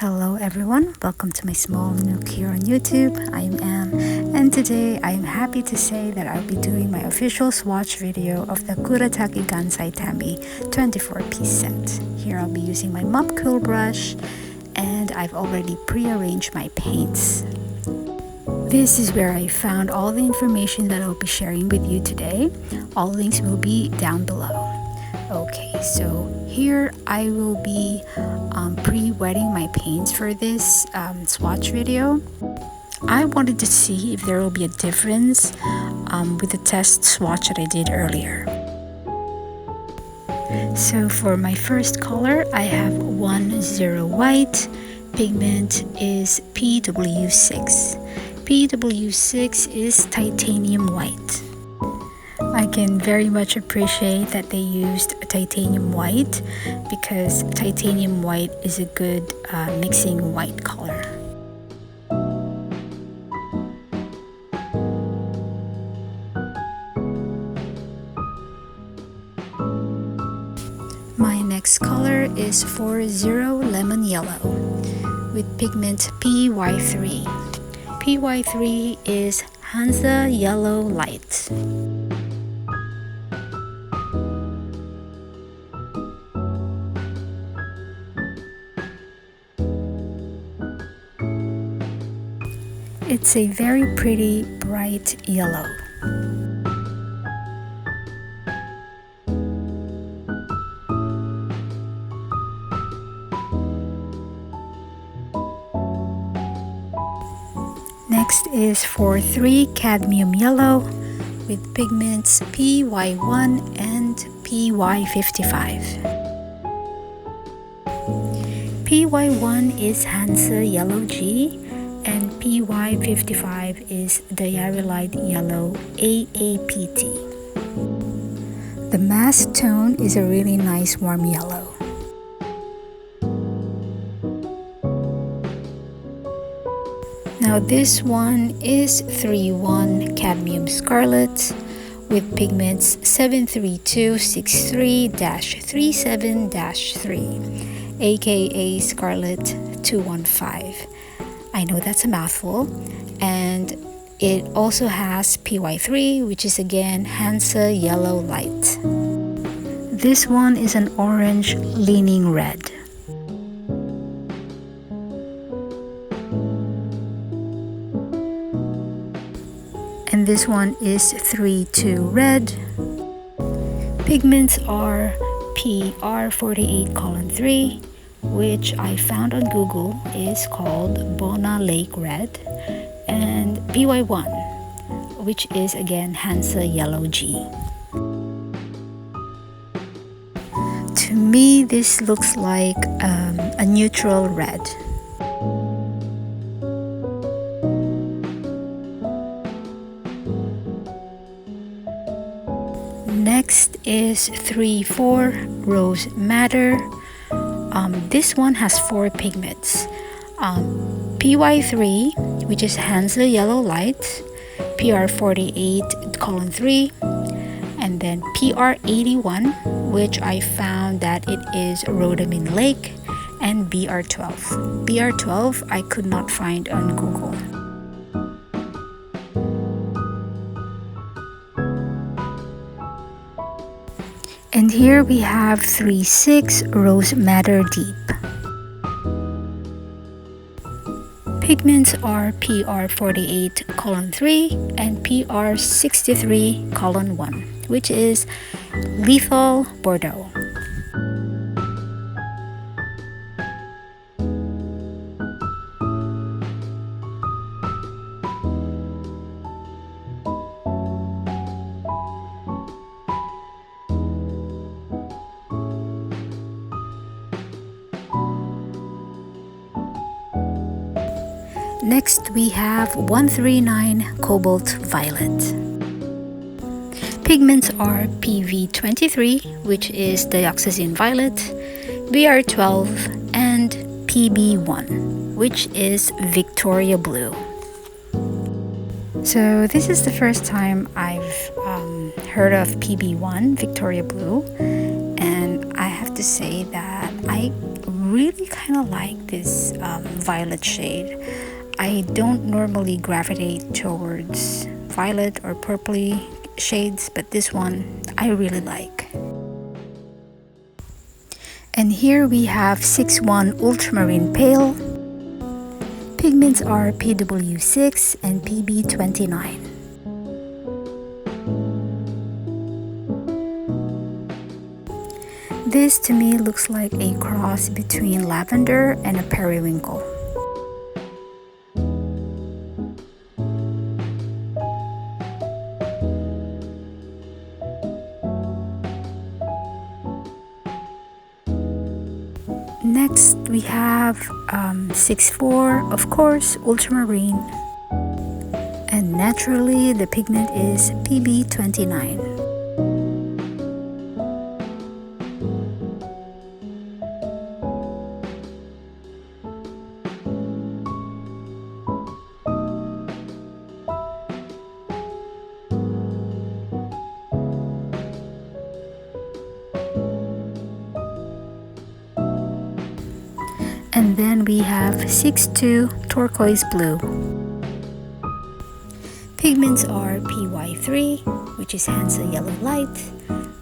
Hello everyone, welcome to my small Nook here on YouTube. I'm Anne, and today I'm happy to say that I'll be doing my official swatch video of the Kuretake Gansai Tambi 24-piece set. Here I'll be using my mop quill brush, and I've already pre-arranged my paints. This is where I found all the information that I'll be sharing with you today. All links will be down below. Okay, so here I will be pre-wetting my paints for this swatch video. I wanted to see if there will be a difference with the test swatch that I did earlier. So for my first color, I have 10 white. Pigment is PW6. PW6 is titanium white. I can very much appreciate that they used a titanium white because titanium white is a good mixing white color. My next color is 40 lemon yellow with pigment PY3. PY3 is Hansa Yellow Light. It's a very pretty bright yellow. Next is 43 cadmium yellow with pigments PY1 and PY55. PY1 is Hansa Yellow G and PY55 is Diarylite Yellow AAPT. The mask tone is a really nice warm yellow. Now this one is 3-1 Cadmium Scarlet with pigments 73263-37-3, aka Scarlet 215. I know that's a mouthful, and it also has PY3, which is again Hansa Yellow Light. This one is an orange leaning red. And this one is 3-2 red. Pigments are PR48:3, which I found on Google is called Bona Lake Red, and PY1, which is again Hansa Yellow G. To me, this looks like a neutral red. Next is 3-4 Rose Madder. This one has 4 pigments. PY3, which is Hansa Yellow Light, PR48:3, and then PR81, which I found that it is Rhodamine Lake, and BR12. BR12 I could not find on Google. And here we have 3-6 Rose Madder Deep. Pigments are PR48:3 and PR63:1, which is Lethal Bordeaux. Next, we have 139 Cobalt Violet. Pigments are PV23, which is Dioxazine Violet, BR12, and PB1, which is Victoria Blue. So this is the first time I've heard of PB1, Victoria Blue, and I have to say that I really kind of like this violet shade. I don't normally gravitate towards violet or purpley shades, but this one I really like. And here we have 6-1 Ultramarine Pale. Pigments are PW6 and PB29. This to me looks like a cross between lavender and a periwinkle. Next we have 6-4, of course, Ultramarine. And naturally the pigment is PB29. And then we have 6-2 Turquoise Blue. Pigments are PY3, which is Hansa Yellow Light,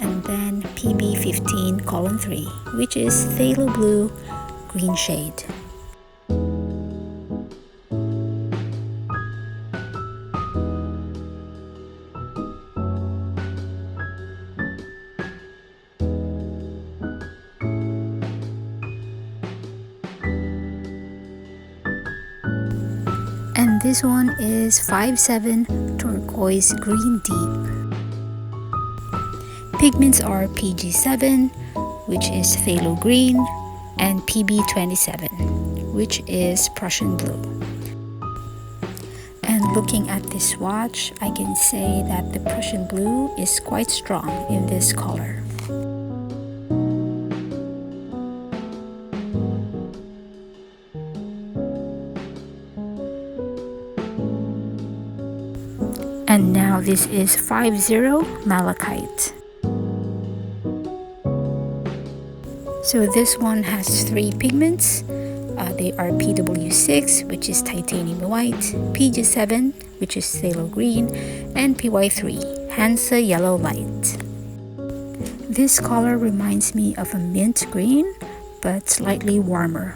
and then PB15:3, which is Phthalo Blue green shade. And this one is 5-7 Turquoise Green Deep. Pigments are PG7, which is Phthalo Green, and PB27, which is Prussian Blue. And looking at this swatch, I can say that the Prussian Blue is quite strong in this color. And now this is 5-0 Malachite. So this one has 3 pigments. They are PW6, which is Titanium White, PG7, which is Phthalo Green, and PY3, Hansa Yellow Light. This color reminds me of a mint green, but slightly warmer.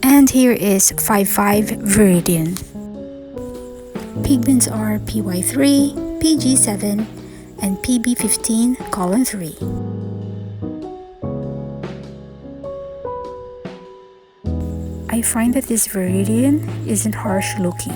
And here is 5-5 Viridian. Pigments are PY3, PG7, and PB15:3. I find that this Viridian isn't harsh looking.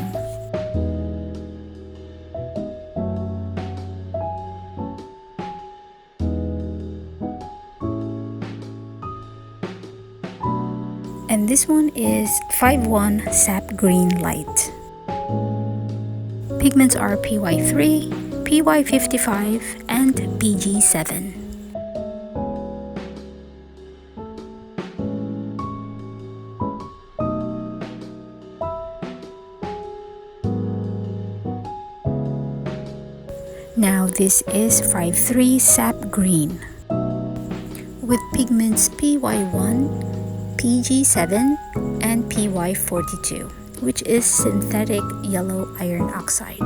And this one is 5-1 Sap Green Light. Pigments are PY3, PY55, and PG7. Now this is 5-3 Sap Green. With pigments PY1, PG7, and PY42, which is synthetic yellow iron oxide.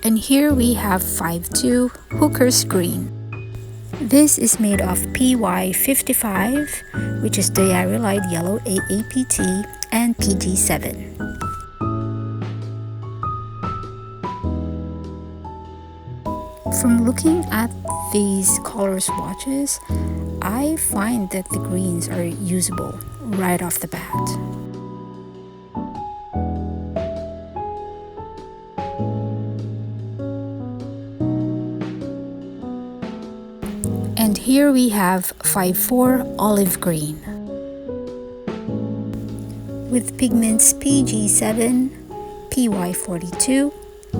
And here we have 5-2 Hooker's Green. This is made of PY55, which is Diarylide Yellow AAPT, and PG7. From looking at these color swatches, I find that the greens are usable right off the bat. And here we have 5-4 Olive Green. With pigments PG7, PY42,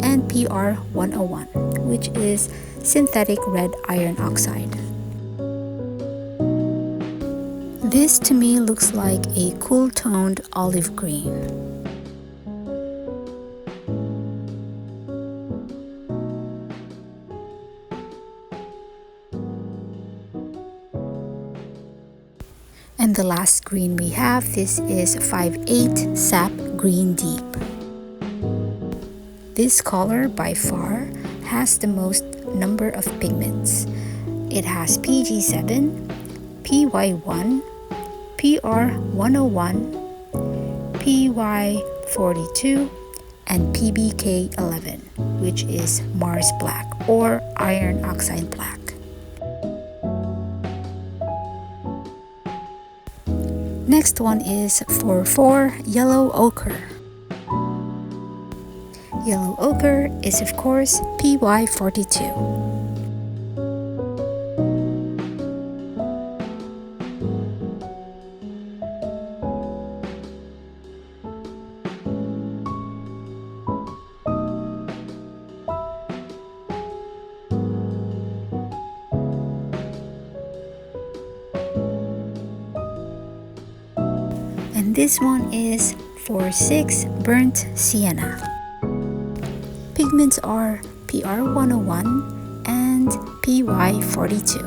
and PR101, which is synthetic red iron oxide. This to me looks like a cool-toned olive green. And the last green we have, this is 5/8 Sap Green Deep. This color by far has the most number of pigments. It has PG7, PY1, PR101, PY42, and PBK11, which is Mars Black or Iron Oxide Black. Next one is 4/4 Yellow Ochre. Yellow Ochre is of course PY42. And this one is 4/6 Burnt Sienna. Pigments are PR101 and PY42.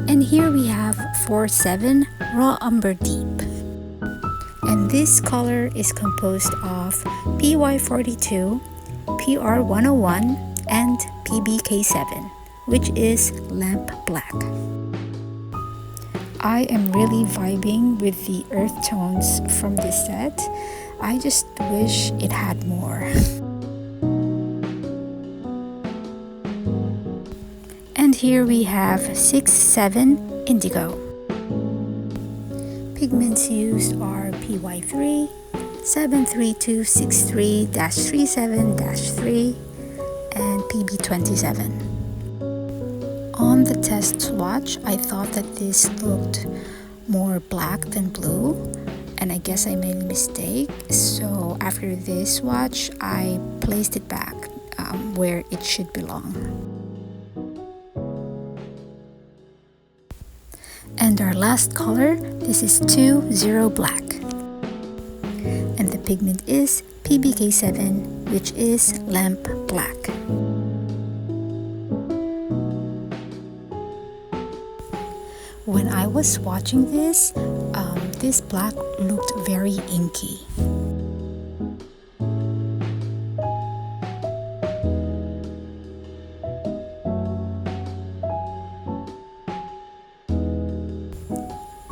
And here we have 4/7 Raw Umber Deep. And this color is composed of PY42, PR101, and PBK7, which is Lamp Black. I am really vibing with the earth tones from this set. I just wish it had more. And here we have 6/7 Indigo. Pigments used are PY3, 73263-37-3, and PB27. On the test swatch, I thought that this looked more black than blue, and I guess I made a mistake. So after this swatch, I placed it back where it should belong. And our last color, this is 2/0 Black. And the pigment is PBK7, which is Lamp Black. When I was swatching this, this black looked very inky.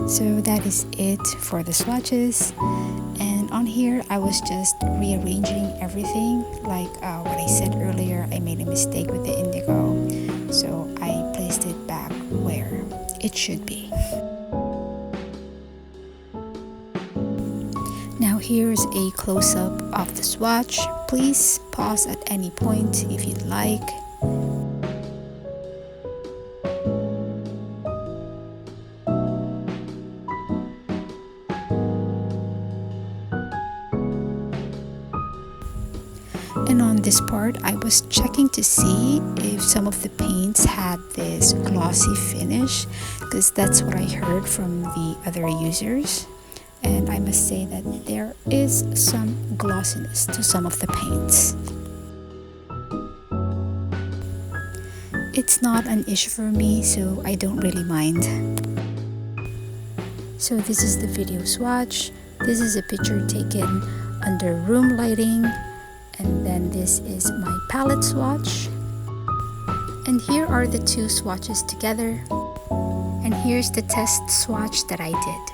So that is it for the swatches, and on here I was just rearranging everything. Like what I said earlier, I made a mistake with the indigo, so I placed it back where it should be. Now here's a close-up of the swatch. Please pause at any point if you'd like. And on this part, I was checking to see if some of the paints had this glossy finish, because that's what I heard from the other users. And I must say that there is some glossiness to some of the paints. It's not an issue for me, so I don't really mind. So this is the video swatch. This is a picture taken under room lighting. And then this is my palette swatch. And here are the two swatches together. And here's the test swatch that I did.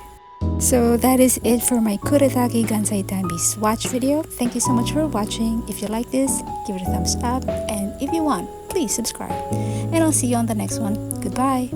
So that is it for my Kuretake Gansai Tambi swatch video. Thank you so much for watching. If you like this, give it a thumbs up. And if you want, please subscribe. And I'll see you on the next one. Goodbye.